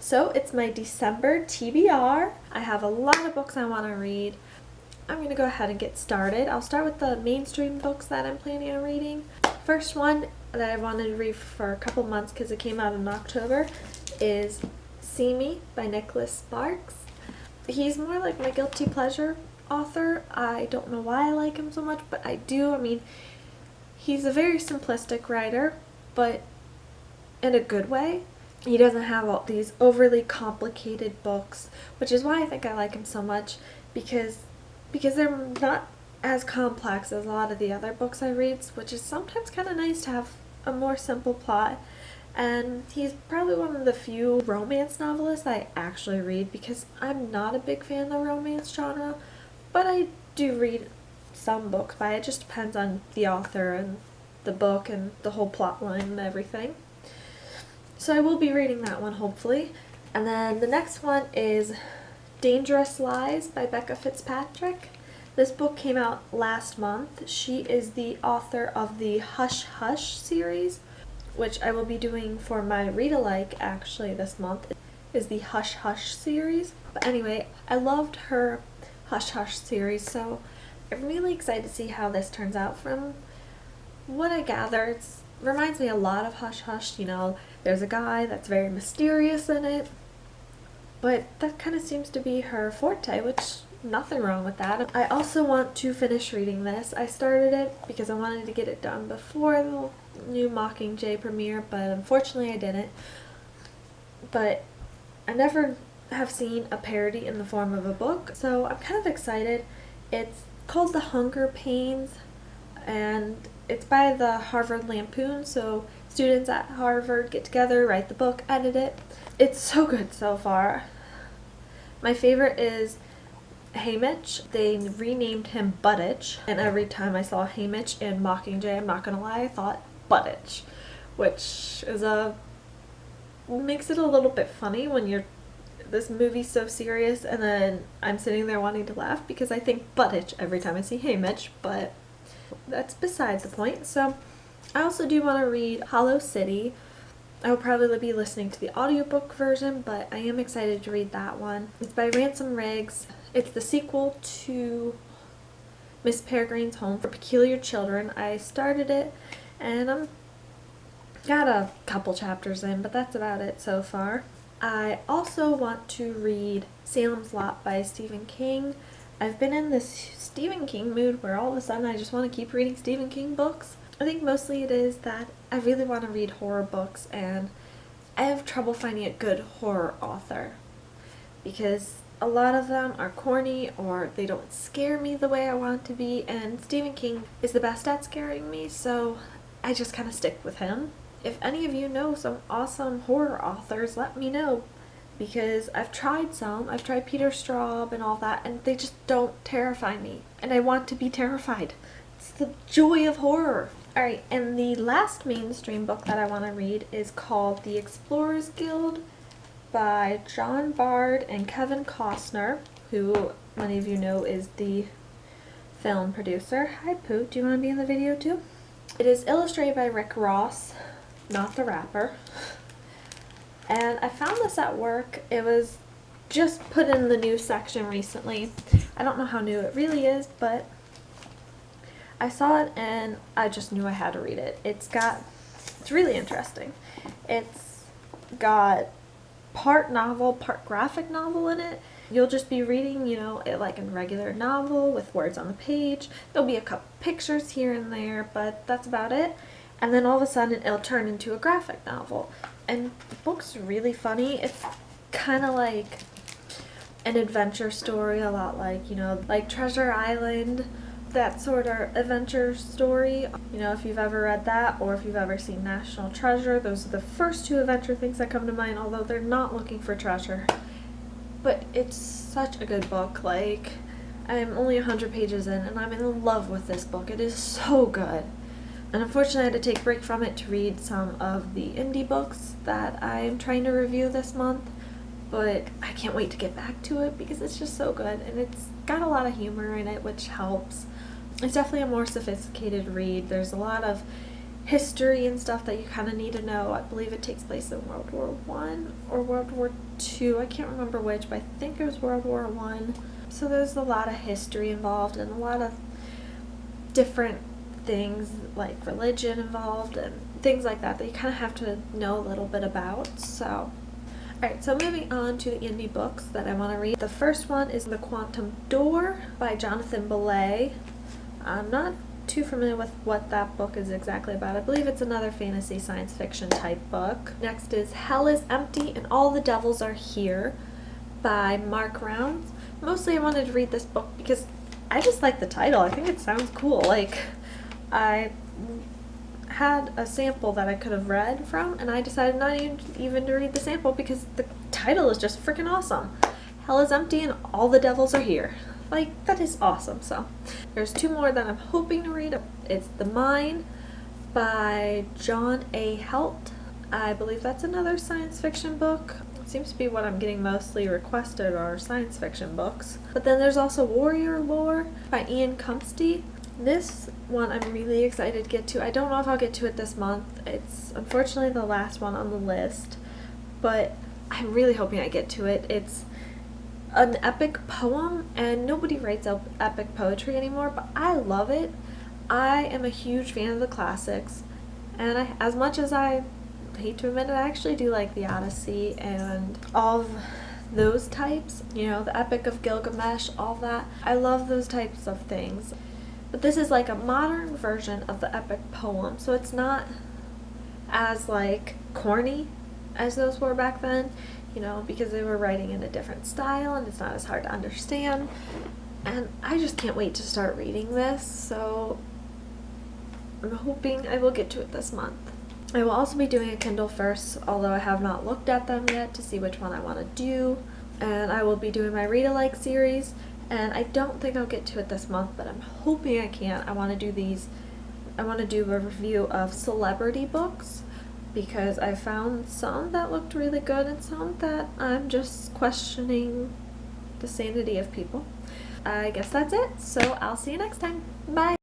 So it's my December TBR. I have a lot of books I want to read. I'm going to go ahead and get started. I'll start with the mainstream books that I'm planning on reading. First one that I wanted to read for a couple months because it came out in October is See Me by Nicholas Sparks. He's more like my guilty pleasure author. I don't know why I like him so much, but I do. I mean, he's a very simplistic writer, but in a good way. He doesn't have all these overly complicated books, which is why I think I like him so much, because they're not as complex as a lot of the other books I read, which is sometimes kind of nice to have a more simple plot. And he's probably one of the few romance novelists I actually read, because I'm not a big fan of the romance genre, but I do read some books by it. It just depends on the author and the book and the whole plot line and everything. So I will be reading that one, hopefully. And then the next one is Dangerous Lies by Becca Fitzpatrick. This book came out last month. She is the author of the Hush Hush series, which I will be doing for my read-alike actually this month, is the Hush Hush series. But anyway, I loved her Hush Hush series, so I'm really excited to see how this turns out. From what I gather, it reminds me a lot of Hush Hush. You know, there's a guy that's very mysterious in it, but that kind of seems to be her forte, which nothing wrong with that. I also want to finish reading this. I started it because I wanted to get it done before the new Mockingjay premiere, but unfortunately I didn't. But I never have seen a parody in the form of a book, so I'm kind of excited. It's called The Hunger Pains, and it's by the Harvard Lampoon, so students at Harvard get together, write the book, edit it. It's so good so far. My favorite is Haymitch. They renamed him Buttitch, and every time I saw Haymitch in Mockingjay, I'm not gonna lie, I thought Buttitch, which is makes it a little bit funny when this movie's so serious and then I'm sitting there wanting to laugh because I think Buttitch every time I see Haymitch, but that's beside the point. So I also do want to read Hollow City. I will probably be listening to the audiobook version, but I am excited to read that one. It's by Ransom Riggs. It's the sequel to Miss Peregrine's Home for Peculiar Children. I started it and I'm got a couple chapters in, but that's about it so far. I also want to read Salem's Lot by Stephen King. I've been in this Stephen King mood where all of a sudden I just want to keep reading Stephen King books. I think mostly it is that I really want to read horror books, and I have trouble finding a good horror author because a lot of them are corny or they don't scare me the way I want to be, and Stephen King is the best at scaring me, so I just kind of stick with him. If any of you know some awesome horror authors, let me know, because I've tried some. I've tried Peter Straub and all that, and they just don't terrify me, and I want to be terrified. It's the joy of horror. Alright, and the last mainstream book that I want to read is called The Explorers Guild by John Bard and Kevin Costner, who many of you know is the film producer. Hi Pooh, do you want to be in the video too? It is illustrated by Rick Ross, not the rapper. And I found this at work. It was just put in the news section recently. I don't know how new it really is, but I saw it and I just knew I had to read it. It's really interesting. It's got part novel, part graphic novel in it. You'll just be reading, you know, it like a regular novel with words on the page. There'll be a couple pictures here and there, but that's about it. And then all of a sudden it'll turn into a graphic novel. And the book's really funny. It's kind of like an adventure story, a lot like, you know, like Treasure Island, that sort of adventure story. You know, if you've ever read that or if you've ever seen National Treasure, those are the first two adventure things that come to mind, although they're not looking for treasure. But it's such a good book. Like, I'm only 100 pages in and I'm in love with this book. It is so good. And unfortunately I had to take a break from it to read some of the indie books that I'm trying to review this month, but I can't wait to get back to it because it's just so good, and it's got a lot of humor in it, which helps. It's definitely a more sophisticated read. There's a lot of history and stuff that you kind of need to know. I believe it takes place in World War One or World War II. I can't remember which, but I think it was World War One. So there's a lot of history involved and a lot of different things like religion involved and things like that you kind of have to know a little bit about. So alright, so moving on to the indie books that I want to read. The first one is The Quantum Door by Jonathan Belay. I'm not too familiar with what that book is exactly about. I believe it's another fantasy science fiction type book. Next is Hell is Empty and All the Devils Are Here by Mark Rounds. Mostly I wanted to read this book because I just like the title. I think it sounds cool. Like, I had a sample that I could have read from, and I decided not even to read the sample because the title is just freaking awesome. Hell is empty and all the devils are here. Like, that is awesome. So there's two more that I'm hoping to read. It's The Mine by John A. Helt. I believe that's another science fiction book. It seems to be what I'm getting mostly requested are science fiction books. But then there's also Warrior Lore by Ian Comsty. This one I'm really excited to get to. I don't know if I'll get to it this month. It's unfortunately the last one on the list, but I'm really hoping I get to it. It's an epic poem, and nobody writes epic poetry anymore, but I love it. I am a huge fan of the classics, and as much as I hate to admit it, I actually do like the Odyssey and all of those types, you know, the Epic of Gilgamesh, all that. I love those types of things. But this is like a modern version of the epic poem, so it's not as like corny as those were back then, you know, because they were writing in a different style and it's not as hard to understand. And I just can't wait to start reading this, so I'm hoping I will get to it this month. I will also be doing a Kindle first, although I have not looked at them yet to see which one I want to do. And I will be doing my read-alike series, and I don't think I'll get to it this month, but I'm hoping I can. I want to do a review of celebrity books, because I found some that looked really good and some that I'm just questioning the sanity of people. I guess that's it, so I'll see you next time. Bye!